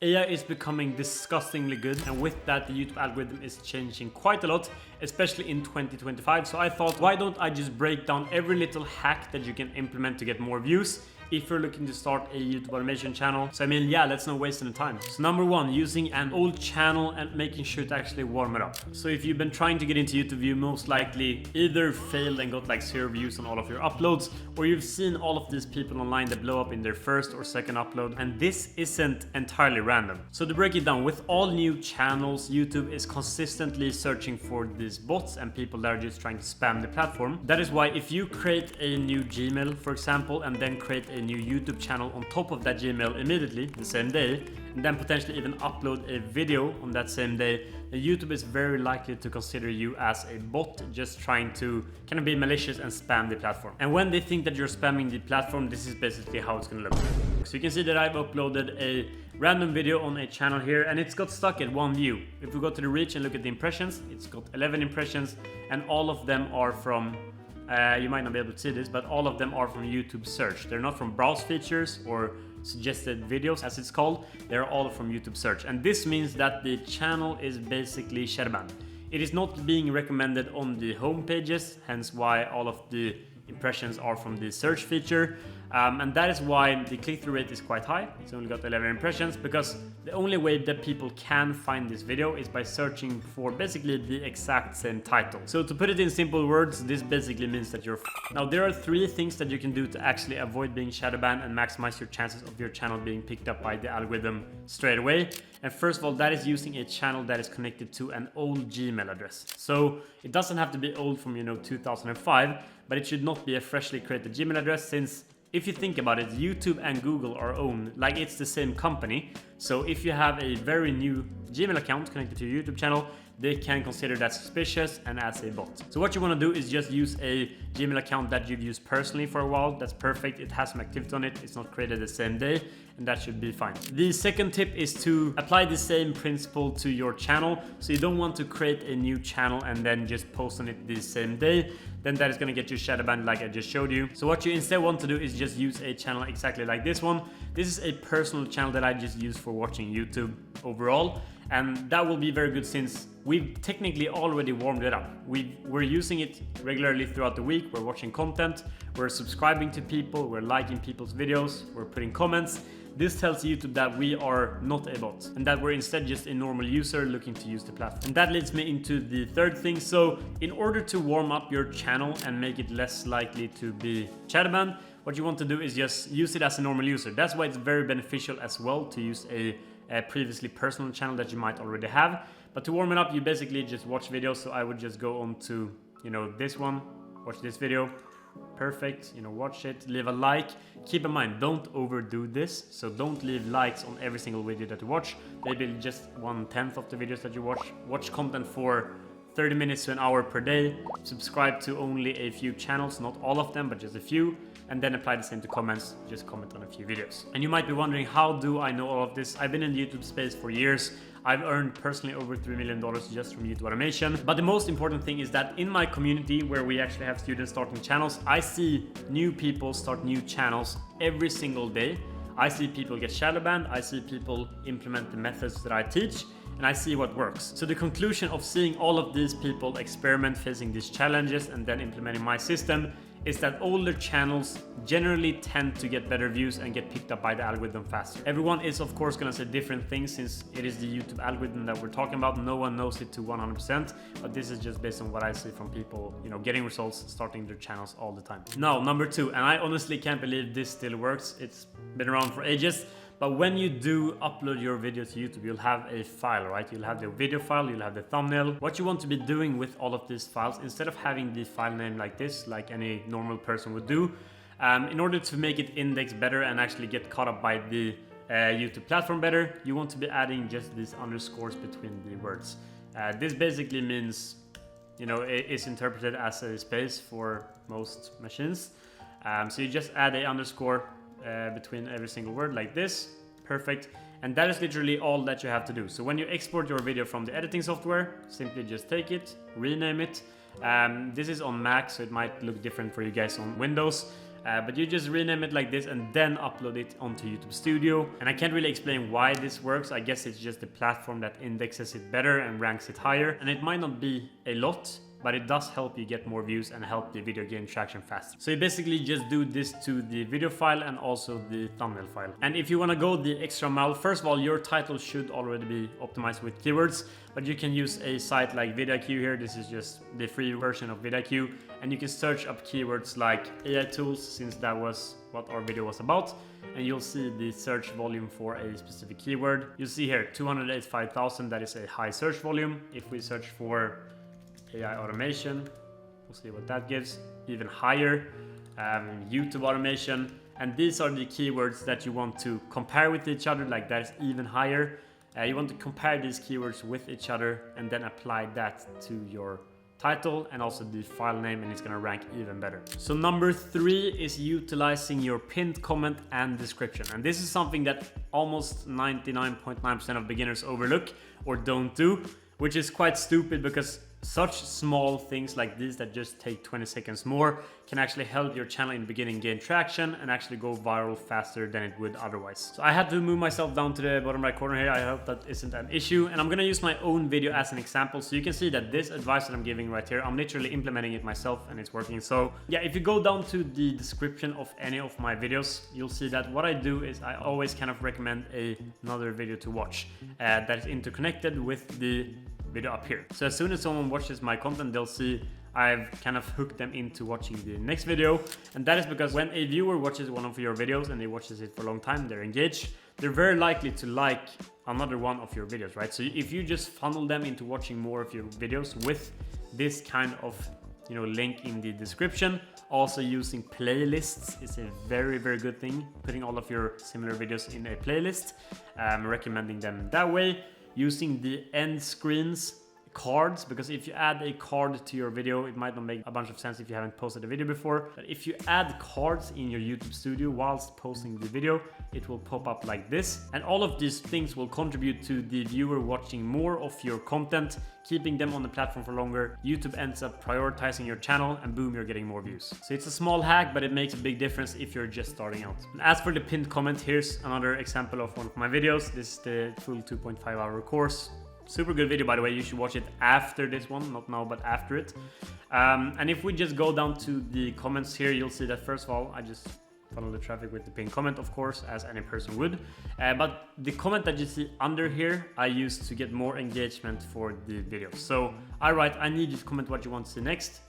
AI is becoming disgustingly good, and with that the YouTube algorithm is changing quite a lot, especially in 2025. So I thought, why don't I just break down every little hack that you can implement to get more views if you're looking to start a YouTube automation channel. So I mean, yeah, let's not waste any time. So number one, using an old channel and making sure to actually warm it up. So if you've been trying to get into YouTube, you most likely either failed and got like 0 views on all of your uploads, or you've seen all of these people online that blow up in their first or second upload, and this isn't entirely random. So to break it down, with all new channels, YouTube is consistently searching for these bots and people that are just trying to spam the platform. That is why if you create a new Gmail, for example, and then create a new YouTube channel on top of that Gmail immediately the same day, and then potentially even upload a video on that same day, YouTube is very likely to consider you as a bot just trying to kind of be malicious and spam the platform. And when they think that you're spamming the platform, this is basically how it's gonna look. So you can see that I've uploaded a random video on a channel here, and it's got stuck at 1 view. If we go to the reach and look at the impressions, it's got 11 impressions, and all of them are from you might not be able to see this, but all of them are from YouTube search. They're not from browse features or suggested videos as it's called. They're all from YouTube search, and this means that the channel is basically shadowban. It is not being recommended on the home pages, hence why all of the impressions are from the search feature, and that is why the click-through rate is quite high. It's only got 11 impressions because the only way that people can find this video is by searching for basically the exact same title. So to put it in simple words, this basically means that you're Now there are 3 things that you can do to actually avoid being shadow banned and maximize your chances of your channel being picked up by the algorithm straight away. And first of all, that is using a channel that is connected to an old Gmail address. So it doesn't have to be old from 2005, but it should not be a freshly created Gmail address, since if you think about it, YouTube and Google are owned, like it's the same company. So if you have a very new Gmail account connected to your YouTube channel, they can consider that suspicious and as a bot. So what you want to do is just use a Gmail account that you've used personally for a while. That's perfect. It has some activity on it. It's not created the same day, and that should be fine. The second tip is to apply the same principle to your channel. So you don't want to create a new channel and then just post on it the same day. Then that is going to get you shadow banned like I just showed you. So what you instead want to do is just use a channel exactly like this one. This is a personal channel that I just use for watching YouTube overall. And that will be very good since we've technically already warmed it up. We're using it regularly throughout the week. We're watching content, we're subscribing to people, we're liking people's videos, we're putting comments. This tells YouTube that we are not a bot and that we're instead just a normal user looking to use the platform. And that leads me into the third thing. So in order to warm up your channel and make it less likely to be shadow banned, what you want to do is just use it as a normal user. That's why it's very beneficial as well to use a previously personal channel that you might already have. But to warm it up, you basically just watch videos. So I would just go on to this one, watch this video. Perfect, watch it, leave a like. Keep in mind, don't overdo this. So don't leave likes on every single video that you watch. Maybe just 1/10 of the videos that you watch. Watch content for 30 minutes to an hour per day. Subscribe to only a few channels, not all of them, but just a few. And then apply the same to comments, just comment on a few videos. And you might be wondering, how do I know all of this? I've been in the YouTube space for years. I've earned personally over $3 million just from YouTube automation. But the most important thing is that in my community, where we actually have students starting channels, I see new people start new channels every single day. I see people get shadow banned. I see people implement the methods that I teach, and I see what works. So the conclusion of seeing all of these people experiment facing these challenges and then implementing my system is that older channels generally tend to get better views and get picked up by the algorithm faster. Everyone is of course gonna say different things since it is the YouTube algorithm that we're talking about. No one knows it to 100%, but this is just based on what I see from people, getting results, starting their channels all the time. Now, number 2, and I honestly can't believe this still works. It's been around for ages. But when you do upload your video to YouTube, you'll have a file, right? You'll have the video file, you'll have the thumbnail. What you want to be doing with all of these files, instead of having the file name like this, like any normal person would do, in order to make it index better and actually get caught up by the YouTube platform better, you want to be adding just these underscores between the words. This basically means, it's interpreted as a space for most machines. So you just add a underscore between every single word like this. Perfect. And that is literally all that you have to do. So when you export your video from the editing software, simply just take it, rename it. This is on Mac, so it might look different for you guys on Windows. but you just rename it like this and then upload it onto YouTube Studio. And I can't really explain why this works. I guess it's just the platform that indexes it better and ranks it higher, and it might not be a lot, but it does help you get more views and help the video gain traction faster. So you basically just do this to the video file and also the thumbnail file. And if you want to go the extra mile, first of all, your title should already be optimized with keywords, but you can use a site like vidIQ here. This is just the free version of vidIQ, and you can search up keywords like AI tools, since that was what our video was about, and you'll see the search volume for a specific keyword. You'll see here 285,000, that is a high search volume. If we search for AI automation, we'll see what that gives, even higher. YouTube automation, and these are the keywords that you want to compare with each other, like that is even higher. You want to compare these keywords with each other and then apply that to your title and also the file name, and it's gonna rank even better. So number 3 is utilizing your pinned comment and description, and this is something that almost 99.9% of beginners overlook or don't do, which is quite stupid, because such small things like these that just take 20 seconds more can actually help your channel in the beginning gain traction and actually go viral faster than it would otherwise. So I had to move myself down to the bottom right corner here. I hope that isn't an issue, and I'm gonna use my own video as an example, so you can see that this advice that I'm giving right here, I'm literally implementing it myself and it's working. So yeah, if you go down to the description of any of my videos, you'll see that what I do is I always kind of recommend another video to watch that is interconnected with the video up here. So as soon as someone watches my content, they'll see I've kind of hooked them into watching the next video. And that is because when a viewer watches one of your videos and he watches it for a long time, they're engaged, they're very likely to like another one of your videos, right? So if you just funnel them into watching more of your videos with this kind of, you know, link in the description, also using playlists is a very, very good thing. Putting all of your similar videos in a playlist, recommending them that way. Using the end screens cards, because if you add a card to your video, it might not make a bunch of sense if you haven't posted a video before, but if you add cards in your YouTube Studio whilst posting the video, it will pop up like this, and all of these things will contribute to the viewer watching more of your content, keeping them on the platform for longer. YouTube ends up prioritizing your channel, and boom, you're getting more views. So it's a small hack, but it makes a big difference if you're just starting out. And as for the pinned comment, here's another example of one of my videos. This is the full 2.5-hour course. Super good video, by the way. You should watch it after this one, not now, but after it. And if we just go down to the comments here, you'll see that first of all, I just funnel the traffic with the pinned comment, of course, as any person would. But the comment that you see under here, I use to get more engagement for the video. So I write, I need you to comment what you want to see next.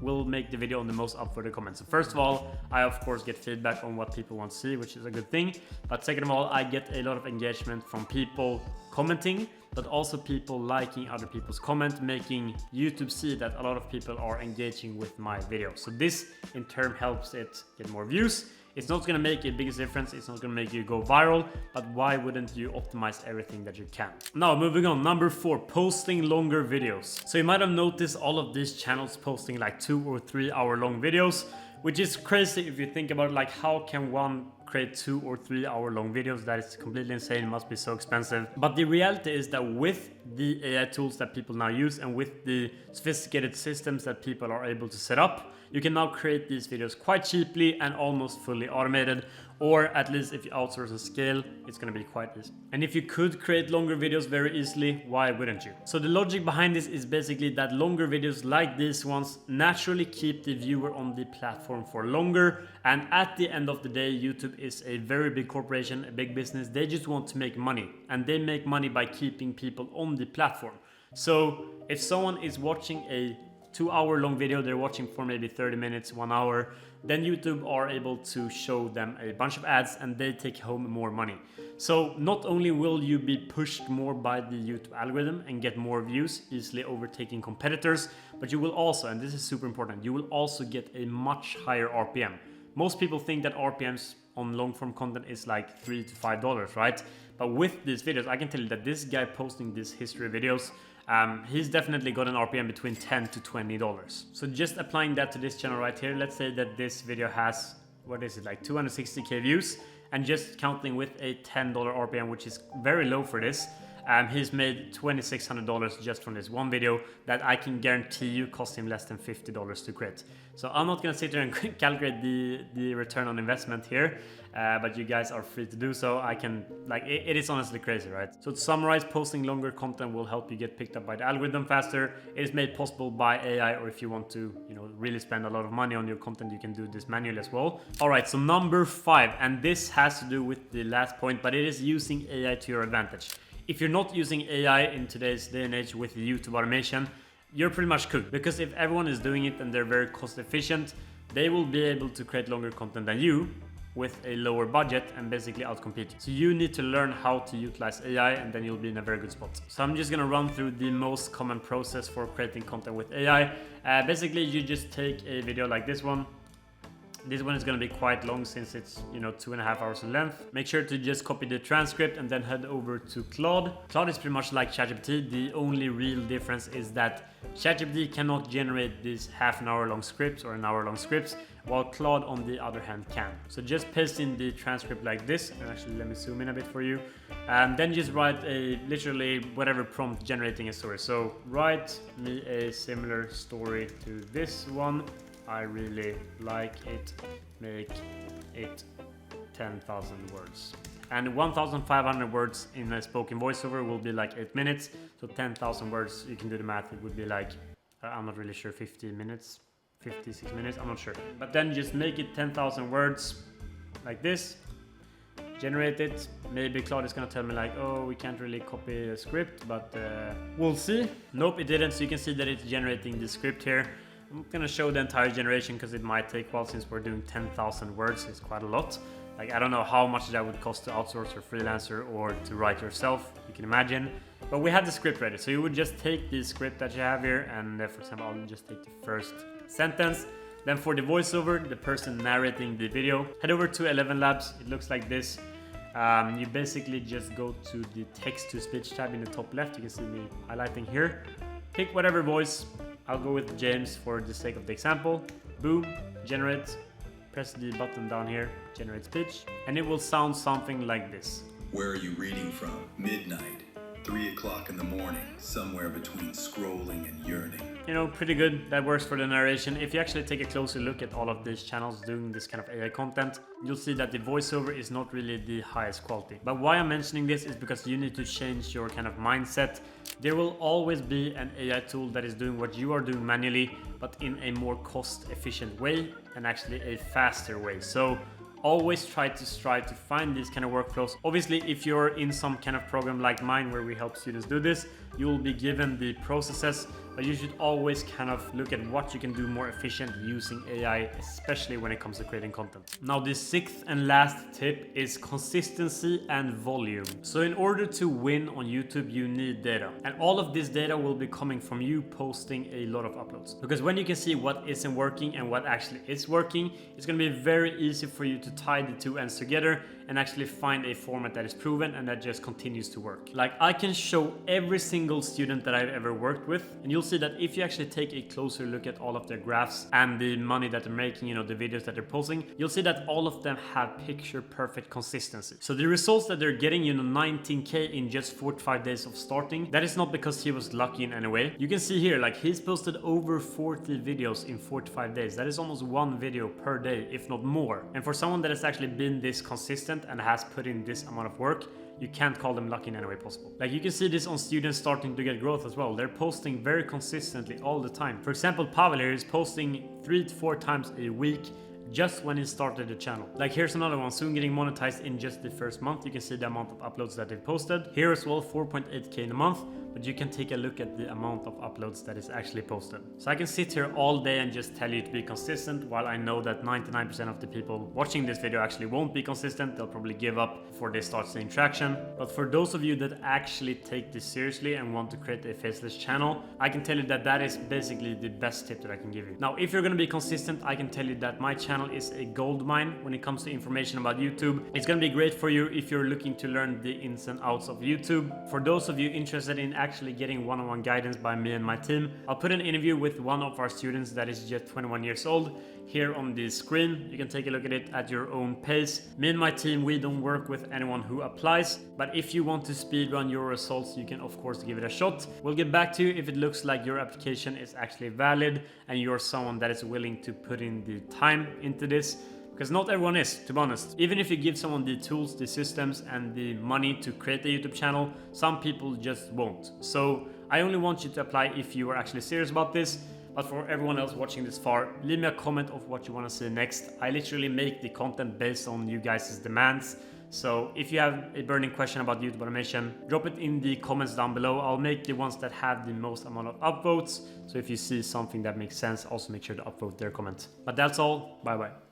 Will make the video on the most up for the comments. So first of all, I of course get feedback on what people want to see, which is a good thing. But second of all, I get a lot of engagement from people commenting, but also people liking other people's comment, making YouTube see that a lot of people are engaging with my video. So this in turn helps it get more views. It's not going to make a biggest difference, it's not going to make you go viral, but why wouldn't you optimize everything that you can? Now moving on, number 4, posting longer videos. So you might have noticed all of these channels posting like 2 or 3 hour long videos, which is crazy if you think about it, like how can one create 2 or 3 hour long videos? That is completely insane, it must be so expensive. But the reality is that with the AI tools that people now use and with the sophisticated systems that people are able to set up, you can now create these videos quite cheaply and almost fully automated, or at least if you outsource and scale, it's going to be quite easy. And if you could create longer videos very easily, why wouldn't you? So the logic behind this is basically that longer videos like these ones naturally keep the viewer on the platform for longer, and at the end of the day, YouTube is a very big corporation, a big business. They just want to make money, and they make money by keeping people on the platform. So if someone is watching a 2 hour long video, they're watching for maybe 30 minutes, 1 hour, then YouTube are able to show them a bunch of ads and they take home more money. So not only will you be pushed more by the YouTube algorithm and get more views, easily overtaking competitors, but you will also, and this is super important, you will also get a much higher RPM. Most people think that RPMs on long form content is like $3 to $5, right? But with these videos, I can tell you that this guy posting these history videos, he's definitely got an RPM between $10 to $20. So just applying that to this channel right here, let's say that this video has, what is it, like 260k views, and just counting with a $10 RPM, which is very low for this, He's made $2,600 just from this one video that I can guarantee you cost him less than $50 to create. So I'm not gonna sit here and calculate the return on investment here, but you guys are free to do so. I can, like, it is honestly crazy, right? So to summarize, posting longer content will help you get picked up by the algorithm faster. It is made possible by AI, or if you want to, you know, really spend a lot of money on your content, you can do this manually as well. All right, so number 5, and this has to do with the last point, but it is using AI to your advantage. If you're not using AI in today's day and age with YouTube automation, you're pretty much cooked, because if everyone is doing it and they're very cost efficient, they will be able to create longer content than you with a lower budget and basically outcompete you. So you need to learn how to utilize AI, and then you'll be in a very good spot. So I'm just gonna run through the most common process for creating content with AI. Basically, you just take a video like this one. This one is going to be quite long since it's, you know, 2.5 hours in length. Make sure to just copy the transcript and then head over to Claude. Claude is pretty much like ChatGPT. The only real difference is that ChatGPT cannot generate these half an hour long scripts or an hour long scripts, while Claude on the other hand can. So just paste in the transcript like this, and actually let me zoom in a bit for you. And then just write a literally whatever prompt generating a story. So write me a similar story to this one. I really like it, make it 10,000 words. And 1,500 words in a spoken voiceover will be like 8 minutes. So 10,000 words, you can do the math, it would be like, I'm not really sure, 50 minutes, 56 minutes, I'm not sure. But then just make it 10,000 words like this, generate it. Maybe Claude is gonna tell me like, oh, we can't really copy a script, but we'll see. Nope, it didn't. So you can see that it's generating the script here. I'm gonna show the entire generation because it might take a while, since we're doing 10,000 words. It's quite a lot. Like, I don't know how much that would cost to outsource or freelancer or to write yourself, you can imagine. But we had the script ready. So you would just take the script that you have here, and for example, I'll just take the first sentence. Then for the voiceover, the person narrating the video, head over to 11 Labs. It looks like this. You basically just go to the text to speech tab in the top left. You can see me highlighting here. Pick whatever voice. I'll go with James for the sake of the example. Boom, generate. Press the button down here, generate speech, and it will sound something like this. Where are you reading from? Midnight, 3 o'clock in the morning, somewhere between scrolling and yearning. You know, pretty good. That works for the narration. If you actually take a closer look at all of these channels doing this kind of AI content, you'll see that the voiceover is not really the highest quality. But why I'm mentioning this is because you need to change your kind of mindset. There will always be an AI tool that is doing what you are doing manually, but in a more cost efficient way and actually a faster way. So always try to strive to find these kind of workflows. Obviously, if you're in some kind of program like mine where we help students do this, you will be given the processes, but you should always kind of look at what you can do more efficient using AI, especially when it comes to creating content. Now, the 6th and last tip is consistency and volume. So in order to win on YouTube, you need data. And all of this data will be coming from you posting a lot of uploads. Because when you can see what isn't working and what actually is working, it's gonna be very easy for you to tie the two ends together and actually find a format that is proven and that just continues to work. Like, I can show every single student that I've ever worked with, and you'll see that if you actually take a closer look at all of their graphs and the money that they're making, you know, the videos that they're posting, you'll see that all of them have picture perfect consistency. So the results that they're getting, you know, 19K in just 45 days of starting, that is not because he was lucky in any way. You can see here, like, he's posted over 40 videos in 45 days. That is almost one video per day, if not more. And for someone that has actually been this consistent and has put in this amount of work, you can't call them lucky in any way possible. Like, you can see this on students starting to get growth as well. They're posting very consistently all the time. For example, Pavel here is posting 3 to 4 times a week just when he started the channel. Like, here's another one, soon getting monetized in just the first month. You can see the amount of uploads that they've posted. Here as well, 4.8K in a month, but you can take a look at the amount of uploads that is actually posted. So I can sit here all day and just tell you to be consistent, while I know that 99% of the people watching this video actually won't be consistent. They'll probably give up before they start seeing traction. But for those of you that actually take this seriously and want to create a faceless channel, I can tell you that that is basically the best tip that I can give you. Now, if you're gonna be consistent, I can tell you that my channel channel is a gold mine when it comes to information about YouTube. It's gonna be great for you if you're looking to learn the ins and outs of YouTube. For those of you interested in actually getting one-on-one guidance by me and my team, I'll put an interview with one of our students that is just 21 years old here on the screen. You can take a look at it at your own pace. Me and my team, we don't work with anyone who applies, but if you want to speedrun your results, you can of course give it a shot. We'll get back to you if it looks like your application is actually valid and you're someone that is willing to put in the time into this. Because not everyone is, to be honest. Even if you give someone the tools, the systems, and the money to create a YouTube channel, some people just won't. So I only want you to apply if you are actually serious about this. But for everyone else watching this far, leave me a comment of what you want to see next. I literally make the content based on you guys' demands. So if you have a burning question about YouTube automation, drop it in the comments down below. I'll make the ones that have the most amount of upvotes. So if you see something that makes sense, also make sure to upvote their comment. But that's all. Bye bye.